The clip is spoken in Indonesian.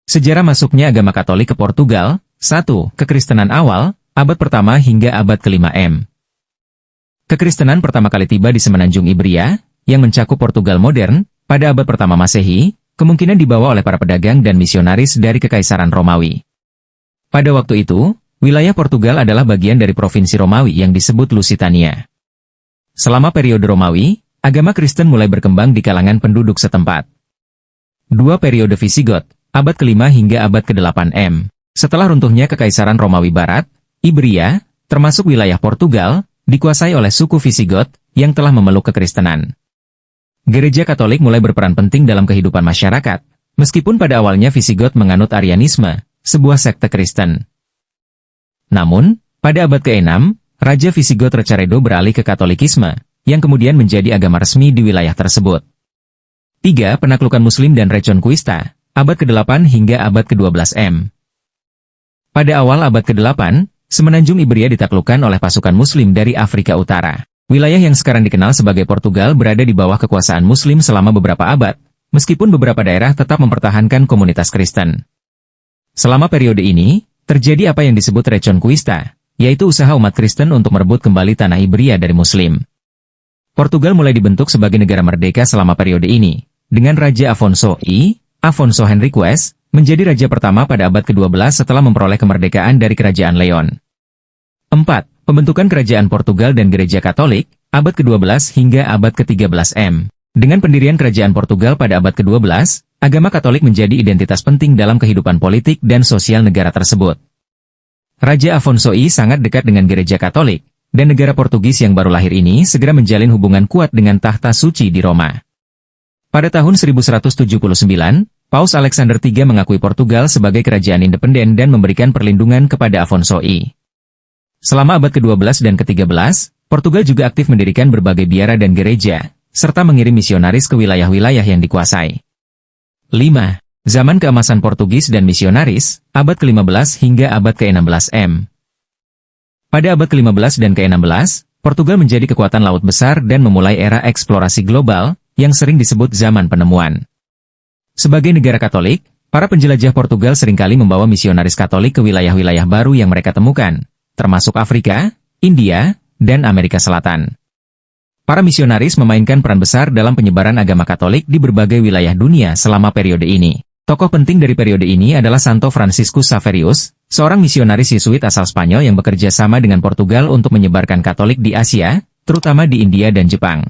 Sejarah masuknya agama Katolik ke Portugal. 1. Kekristenan awal, abad pertama hingga abad ke-5 M. Kekristenan pertama kali tiba di Semenanjung Ibria, yang mencakup Portugal modern, pada abad pertama Masehi, kemungkinan dibawa oleh para pedagang dan misionaris dari Kekaisaran Romawi. Pada waktu itu, wilayah Portugal adalah bagian dari provinsi Romawi yang disebut Lusitania. Selama periode Romawi, agama Kristen mulai berkembang di kalangan penduduk setempat. 2. Periode Visigot, abad ke-5 hingga abad ke-8 M. Setelah runtuhnya Kekaisaran Romawi Barat, Ibria, termasuk wilayah Portugal, dikuasai oleh suku Visigot yang telah memeluk kekristenan. Gereja Katolik mulai berperan penting dalam kehidupan masyarakat, meskipun pada awalnya Visigot menganut Arianisme, sebuah sekte Kristen. Namun, pada abad ke-6, Raja Visigot Recaredo beralih ke Katolikisme, yang kemudian menjadi agama resmi di wilayah tersebut. 3. Penaklukan Muslim dan Reconquista, abad ke-8 hingga abad ke-12 M. Pada awal abad ke-8, Semenanjung Ibria ditaklukkan oleh pasukan Muslim dari Afrika Utara. Wilayah yang sekarang dikenal sebagai Portugal berada di bawah kekuasaan Muslim selama beberapa abad, meskipun beberapa daerah tetap mempertahankan komunitas Kristen. Selama periode ini, terjadi apa yang disebut Reconquista, yaitu usaha umat Kristen untuk merebut kembali tanah Ibria dari Muslim. Portugal mulai dibentuk sebagai negara merdeka selama periode ini, dengan Raja Afonso Henriques, menjadi raja pertama pada abad ke-12 setelah memperoleh kemerdekaan dari Kerajaan Leon. 4. Pembentukan Kerajaan Portugal dan Gereja Katolik, abad ke-12 hingga abad ke-13 M. Dengan pendirian Kerajaan Portugal pada abad ke-12, agama Katolik menjadi identitas penting dalam kehidupan politik dan sosial negara tersebut. Raja Afonso I sangat dekat dengan Gereja Katolik, dan negara Portugis yang baru lahir ini segera menjalin hubungan kuat dengan tahta suci di Roma. Pada tahun 1179, Paus Alexander III mengakui Portugal sebagai kerajaan independen dan memberikan perlindungan kepada Afonso I. Selama abad ke-12 dan ke-13, Portugal juga aktif mendirikan berbagai biara dan gereja, serta mengirim misionaris ke wilayah-wilayah yang dikuasai. 5. Zaman keemasan Portugis dan misionaris, abad ke-15 hingga abad ke-16 M. Pada abad ke-15 dan ke-16, Portugal menjadi kekuatan laut besar dan memulai era eksplorasi global, yang sering disebut zaman penemuan. Sebagai negara Katolik, para penjelajah Portugal seringkali membawa misionaris Katolik ke wilayah-wilayah baru yang mereka temukan, termasuk Afrika, India, dan Amerika Selatan. Para misionaris memainkan peran besar dalam penyebaran agama Katolik di berbagai wilayah dunia selama periode ini. Tokoh penting dari periode ini adalah Santo Franciscus Xaverius, seorang misionaris Yesuit asal Spanyol yang bekerja sama dengan Portugal untuk menyebarkan Katolik di Asia, terutama di India dan Jepang.